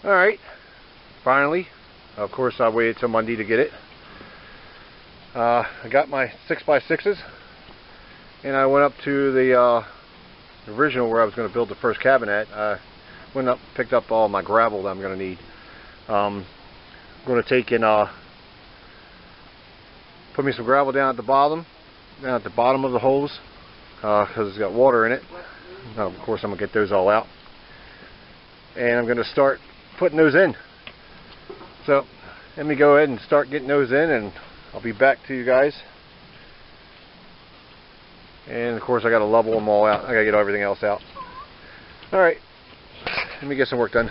Alright, finally, of course I waited till Monday to get it. I got my 6x6s and I went up to the original where I was going to build the first cabin at. I went up, picked up all my gravel that I'm going to need. I'm going to take and put me some gravel down at the bottom of the hose, because it's got water in it. Of course I'm going to get those all out, and I'm going to start putting those in. So let me go ahead and start getting those in, and I'll be back to you guys. And of course I got to level them all out. I got to get everything else out. Alright, let me get some work done.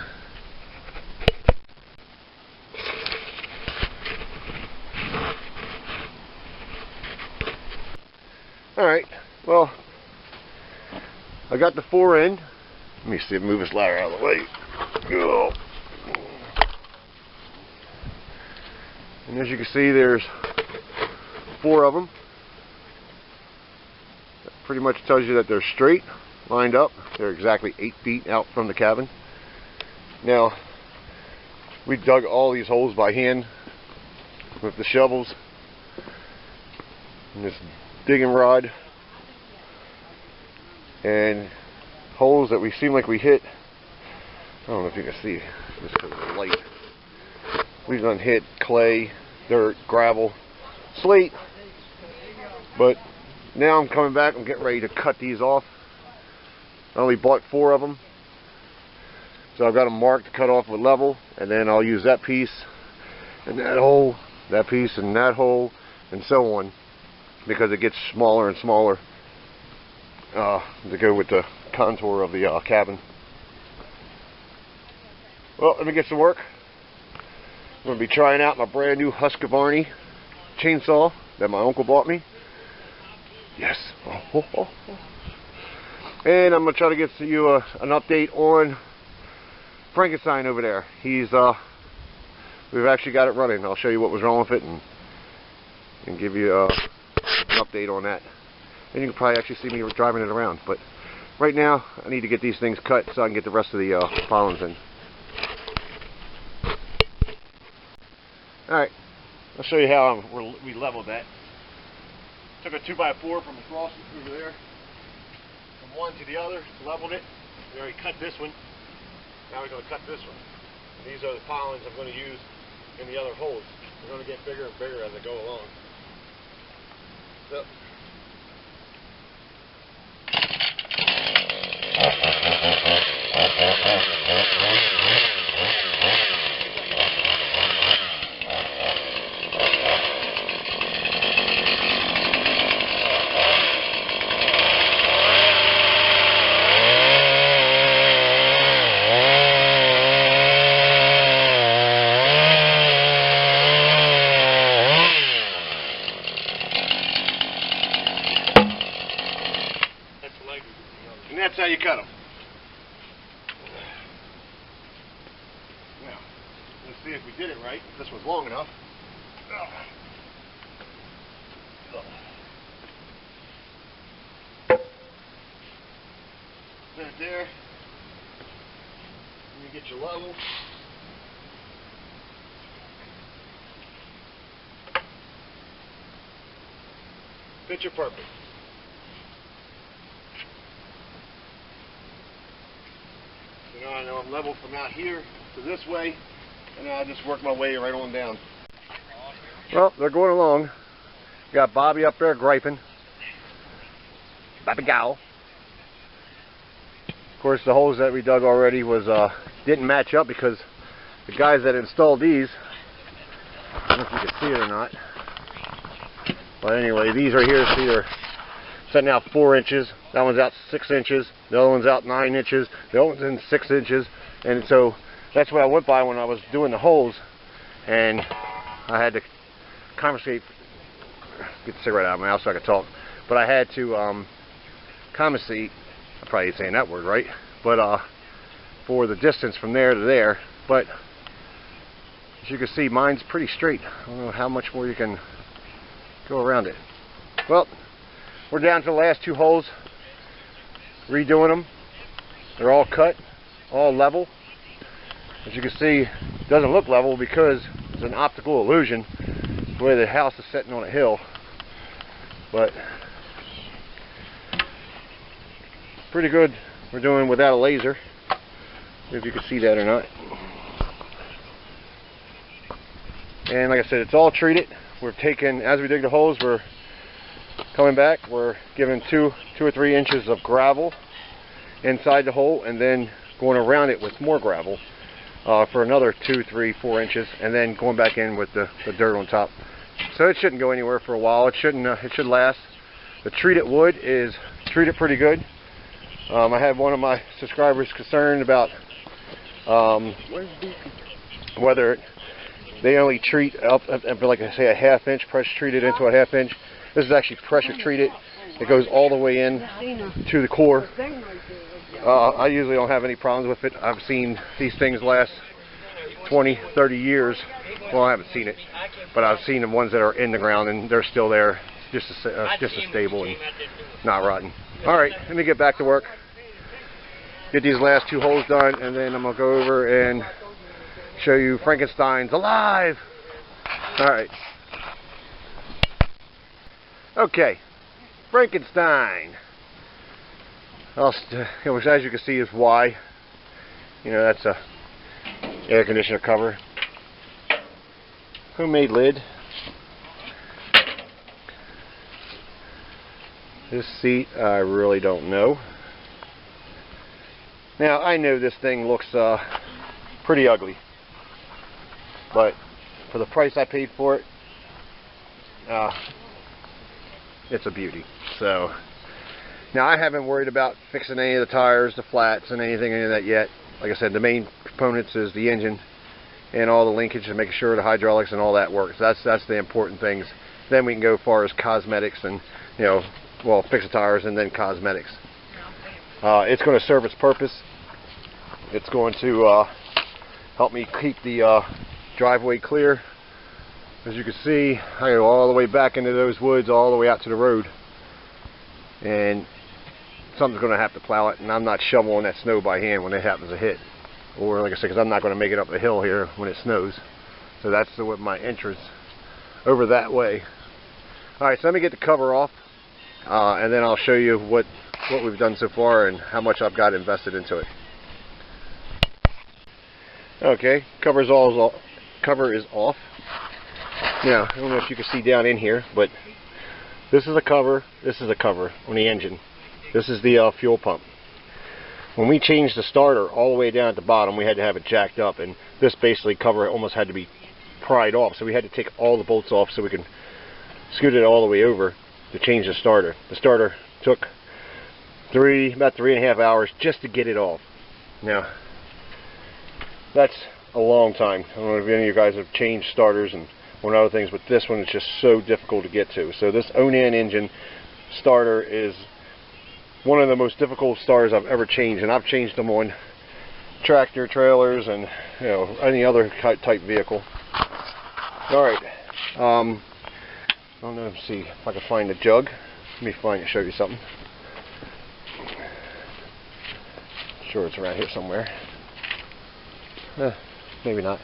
Alright, well, I got the 4 in. Let me see if I move this ladder out of the way. Oh. And as you can see, there's 4 of them. That pretty much tells you that they're straight, lined up. They're exactly 8 feet out from the cabin. Now, we dug all these holes by hand with the shovels and this digging rod, and holes that we seem like we hit. I don't know if you can see just because of the light. We've done hit clay, dirt, gravel, slate, but now I'm coming back. I'm getting ready to cut these off. I only bought 4 of them, so I've got them marked to cut off with level, and then I'll use that piece and that hole, that piece and that hole, and so on, because it gets smaller and smaller to go with the contour of the cabin. Well, let me get some work. I'm going to be trying out my brand new Husqvarna chainsaw that my uncle bought me. Yes. And I'm going to try to get to you an update on Frankenstein over there. We've actually got it running. I'll show you what was wrong with it and give you an update on that. And you can probably actually see me driving it around. But right now, I need to get these things cut so I can get the rest of the pollens in. Alright, I'll show you how we leveled that. Took a 2x4 from across over there, from one to the other, leveled it. We already cut this one. Now we're going to cut this one. And these are the pollens I'm going to use in the other holes. They're going to get bigger and bigger as I go along. So, and that's how you cut them. Now, let's see if we did it right. If this was long enough. Set it there. And you get your level. Picture perfect. So now I know I'm level from out here to this way, and now I just work my way right on down. Well, they're going along. Got Bobby up there griping. Bobby Gow. Of course, the holes that we dug already didn't match up because the guys that installed these, I don't know if you can see it or not, but anyway, these are here. See, they're setting out 4 inches. That one's out 6 inches. The other one's out 9 inches. The other one's in 6 inches. And so that's what I went by when I was doing the holes. And I had to conversate. Get the cigarette out of my mouth so I could talk. But I had to compensate. I probably ain't saying that word right. But for the distance from there to there. But as you can see, mine's pretty straight. I don't know how much more you can go around it. Well, we're down to the last 2 holes. Redoing them. They're all cut, all level. As you can see, it doesn't look level because it's an optical illusion the way the house is sitting on a hill. But pretty good. We're doing without a laser. If you can see that or not. And like I said, it's all treated. We're taking, as we dig the holes, we're coming back. We're giving two or 3 inches of gravel inside the hole, and then going around it with more gravel for another 2, 3, 4 inches, and then going back in with the dirt on top. So it shouldn't go anywhere for a while. It shouldn't. It should last. The treated wood is treated pretty good. I had one of my subscribers concerned about whether they only treat up, like I say, a ½ inch, pressure treated into a ½ inch. This is actually pressure treated. It goes all the way in to the core. I usually don't have any problems with it. I've seen these things last 20, 30 years. Well, I haven't seen it, but I've seen the ones that are in the ground and they're still there, just as stable and not rotten. All right, let me get back to work. Get these last 2 holes done, and then I'm gonna go over and show you Frankenstein's alive. All right. Okay, Frankenstein. Which, as you can see, is why. You know, that's a air conditioner cover. Homemade lid. This seat, I really don't know. Now, I know this thing looks pretty ugly, but for the price I paid for it, it's a beauty. So now I haven't worried about fixing any of the tires, the flats, and any of that yet. Like I said, the main components is the engine and all the linkage and making sure the hydraulics and all that works. That's the important things. Then we can go as far as cosmetics and, you know, well, fix the tires and then cosmetics. It's going to serve its purpose. It's going to help me keep the driveway clear. As you can see, I go all the way back into those woods, all the way out to the road, and something's going to have to plow it, and I'm not shoveling that snow by hand when it happens to hit. Or, like I said, because I'm not going to make it up the hill here when it snows. So that's what my entrance over that way. Alright, so let me get the cover off, and then I'll show you what we've done so far and how much I've got invested into it. Okay, cover is off. Now, I don't know if you can see down in here, but this is a cover, this is a cover on the engine. This is the fuel pump. When we changed the starter all the way down at the bottom, we had to have it jacked up, and this basically cover almost had to be pried off, so we had to take all the bolts off so we could scoot it all the way over to change the starter. The starter took about 3.5 hours just to get it off. Now, that's a long time. I don't know if any of you guys have changed starters and one other things, but this one is just so difficult to get to. So this Onan engine starter is one of the most difficult starters I've ever changed, and I've changed them on tractor trailers and, you know, any other type vehicle. All right. I don't know. Let's see if I can find the jug. Let me show you something. Sure, it's around here somewhere. Maybe not.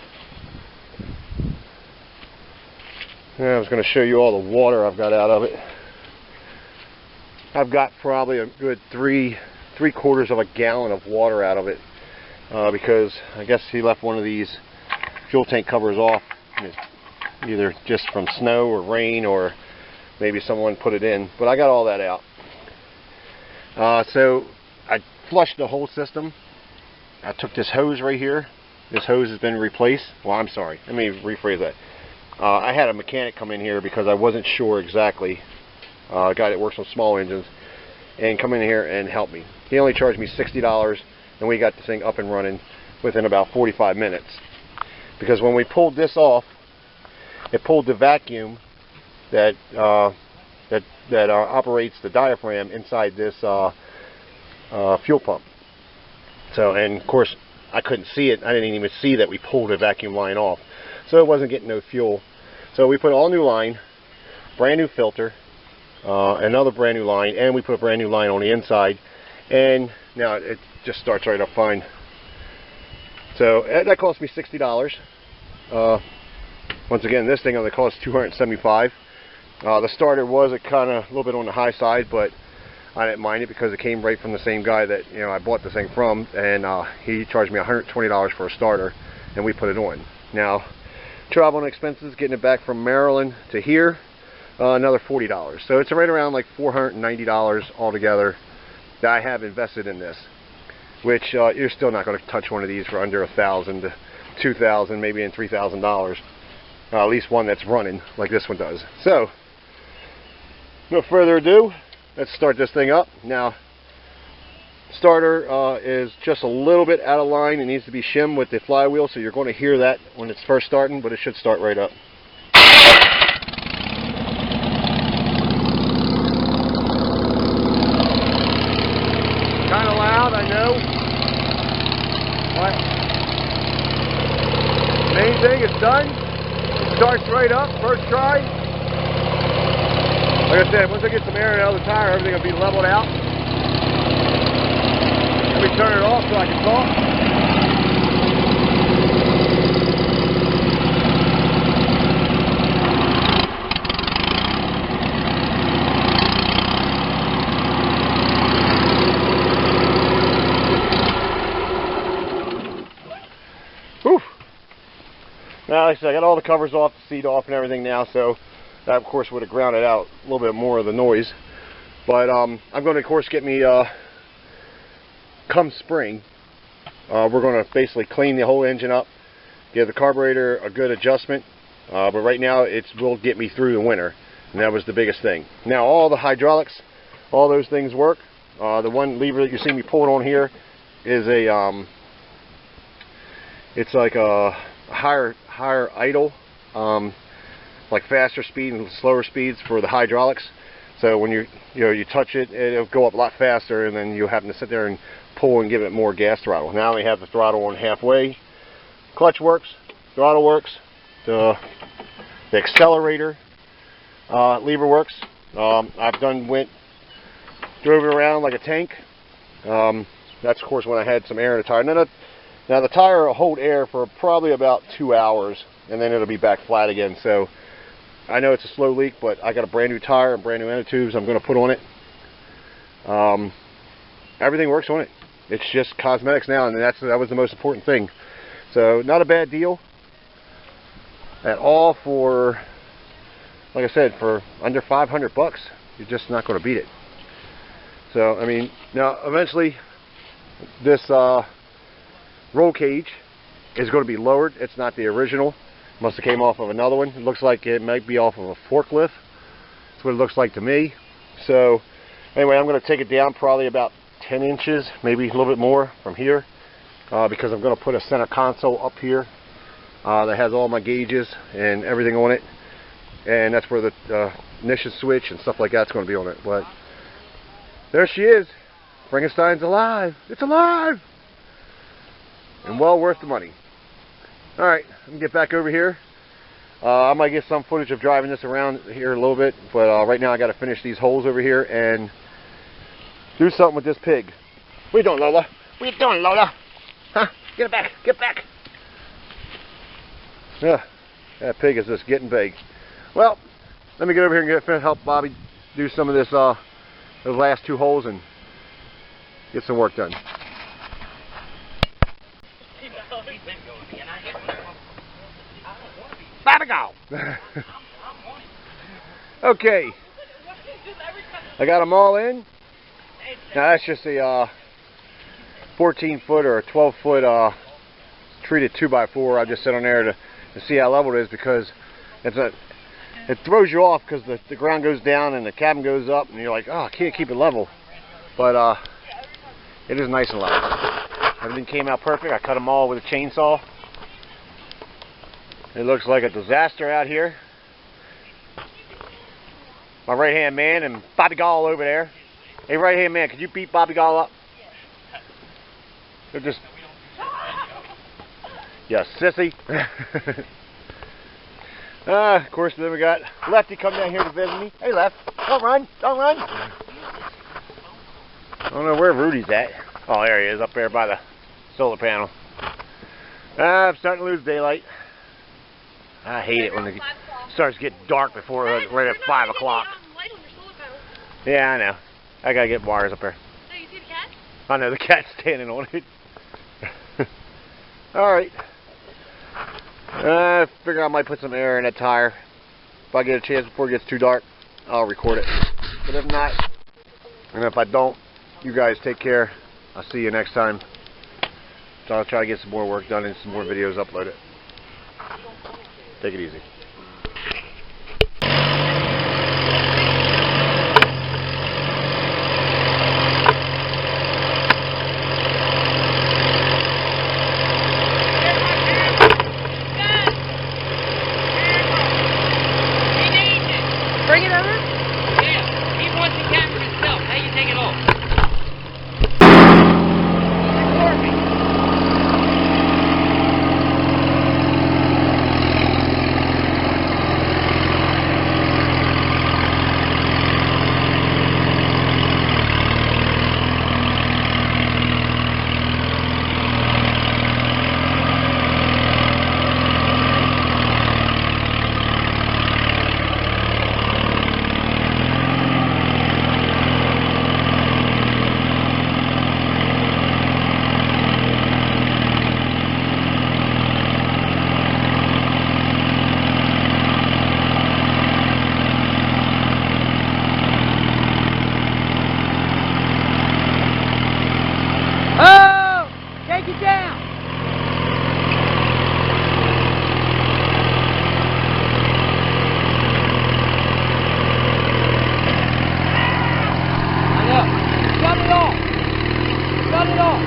I was going to show you all the water I've got out of it. I've got probably a good 3/4 of a gallon of water out of it because I guess he left one of these fuel tank covers off, either just from snow or rain, or maybe someone put it in. But I got all that out. So I flushed the whole system. I took this hose right here. This hose has been replaced. Well, I'm sorry. Let me rephrase that. I had a mechanic come in here because I wasn't sure exactly. A guy that works on small engines, and come in here and help me. He only charged me $60, and we got the thing up and running within about 45 minutes. Because when we pulled this off, it pulled the vacuum that operates the diaphragm inside this fuel pump. So, and of course, I couldn't see it. I didn't even see that we pulled a vacuum line off. So it wasn't getting no fuel. So we put all new line, brand new filter, another brand new line, and we put a brand new line on the inside. And now it just starts right up fine. So that cost me $60. Once again, this thing only cost $275. The starter was a little bit on the high side, but I didn't mind it because it came right from the same guy that I bought this thing from, and he charged me $120 for a starter, and we put it on. Now, travel and expenses, getting it back from Maryland to here, another $40. So it's right around like $490 altogether that I have invested in this, which you're still not going to touch one of these for under $1,000 to $2,000, maybe in $3,000. At least one that's running like this one does. So, no further ado, let's start this thing up. Now, starter is just a little bit out of line. It needs to be shimmed with the flywheel, so you're going to hear that when it's first starting, but it should start right up. Kind of loud, I know. But main thing is done. It starts right up, first try. Like I said, once I get some air out of the tire, everything will be leveled out. Let me turn it off so I can talk. Whew. Now, like I said, I got all the covers off, the seat off and everything now, so that, of course, would have grounded out a little bit more of the noise. But I'm going to, of course, get me, come spring, we're going to basically clean the whole engine up, give the carburetor a good adjustment. But right now, it will get me through the winter, and that was the biggest thing. Now, all the hydraulics, all those things work. The one lever that you see me pulling on here is a, it's like a higher idle, like faster speed and slower speeds for the hydraulics. So when you touch it, it'll go up a lot faster, and then you happen to sit there and pull and give it more gas throttle. Now we have the throttle on halfway. Clutch works, throttle works, the accelerator lever works. I've drove it around like a tank. That's, of course, when I had some air in the tire. Now the tire will hold air for probably about 2 hours, and then it'll be back flat again. So I know it's a slow leak, but I got a brand new tire and brand new inner tubes I'm going to put on it. Everything works on it. It's just cosmetics now, and that was the most important thing. So not a bad deal at all for, like I said, for under $500. You're just not going to beat it. So I mean, now eventually this roll cage is going to be lowered. It's not the original. Must have came off of another one. It looks like it might be off of a forklift. That's what it looks like to me. So anyway, I'm going to take it down probably about 10 inches, maybe a little bit more from here, because I'm going to put a center console up here that has all my gauges and everything on it, and that's where the ignition switch and stuff like that's going to be on it. But there she is. Frankenstein's alive. It's alive, and well worth the money. Alright, let me get back over here. I might get some footage of driving this around here a little bit, but right now I got to finish these holes over here and do something with this pig. What are you doing, Lola? What are you doing, Lola? Huh? Get it back. Get back. Yeah, that pig is just getting big. Well, let me get over here and help Bobby do some of this, those last 2 holes and get some work done. Bobby, go! Okay, I got them all in. Now that's just a 14-foot or a 12-foot treated 2x4. I just sit on there to see how level it is, because it throws you off because the ground goes down and the cabin goes up, and you're like, oh, I can't keep it level. But it is nice and level. Everything came out perfect. I cut them all with a chainsaw. It looks like a disaster out here. My right-hand man and Bobby Gall over there. Hey, right-hand man, could you beat Bobby Gall up? They're just... Yeah, sissy. Of course, then we got Lefty come down here to visit me. Hey, Left, don't run, don't run. I don't know where Rudy's at. Oh, there he is, up there by the solar panel. I'm starting to lose daylight. I hate it when it starts to get dark before right at 5 o'clock. Yeah, I know. I gotta get wires up there. So you see the cat? I know, the cat's standing on it. Alright. I figure I might put some air in that tire. If I get a chance before it gets too dark, I'll record it. But if not, and if I don't, you guys take care. I'll see you next time. So I'll try to get some more work done and some more videos uploaded. Take it easy. Bring it over? Yeah, he wants the camera himself. Now you take it off. Record me. Oh! Take it down! I know. Shut it off! Shut it off!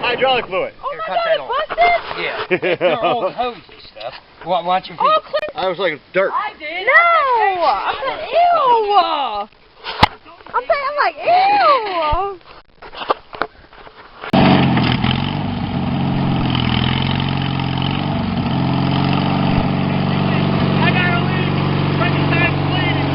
Hydraulic fluid. Oh my God, busted? Yeah. They're old hose and stuff. Watch your feet. Oh, Clint. I was like dirt. I did. No! I said, ew! I'm like, ew! I gotta leave. Frankenstein's bleeding.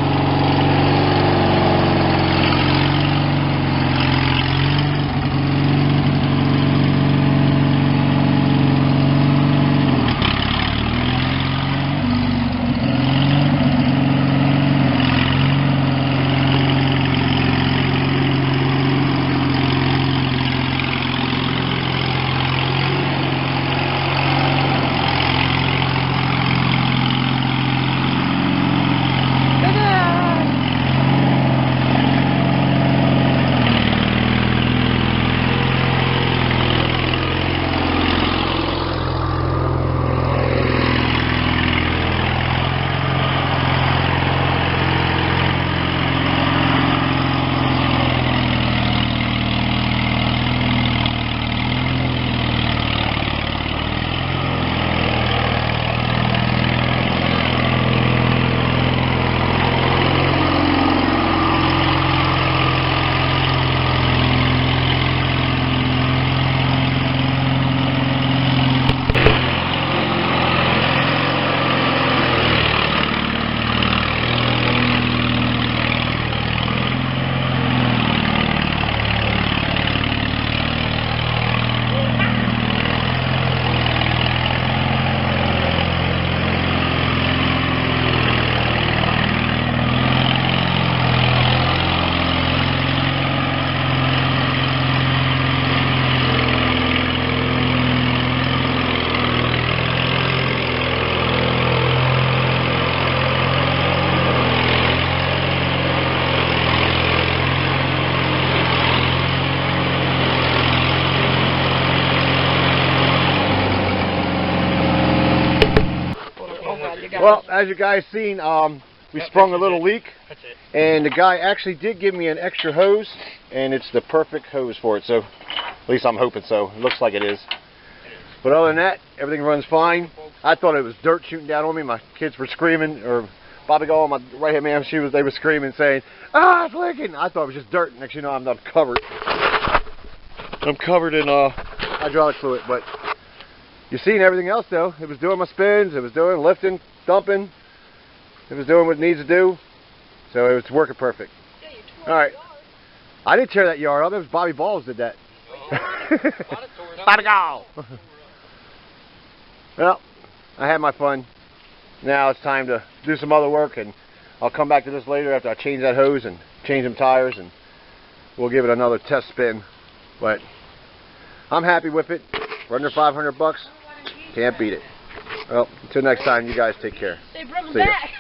Well, as you guys seen, we sprung a little leak, and the guy actually did give me an extra hose, and it's the perfect hose for it. So, at least I'm hoping so. It looks like it is. But other than that, everything runs fine. I thought it was dirt shooting down on me. My kids were screaming, or Bobby Gall, my right-hand man, they were screaming, saying, "Ah, it's leaking!" I thought it was just dirt. Next you know, I'm covered. I'm covered in hydraulic fluid, but you've seen everything else though. It was doing my spins, it was doing lifting, dumping, it was doing what it needs to do, so it was working perfect. Yeah, you All right, I didn't tear that yard up. It was Bobby Balls did that. Let it go. Well, I had my fun. Now it's time to do some other work, and I'll come back to this later after I change that hose and change them tires, and we'll give it another test spin. But I'm happy with it. For under $500, can't beat it. Well, until next time, you guys take care. They broke See ya. back.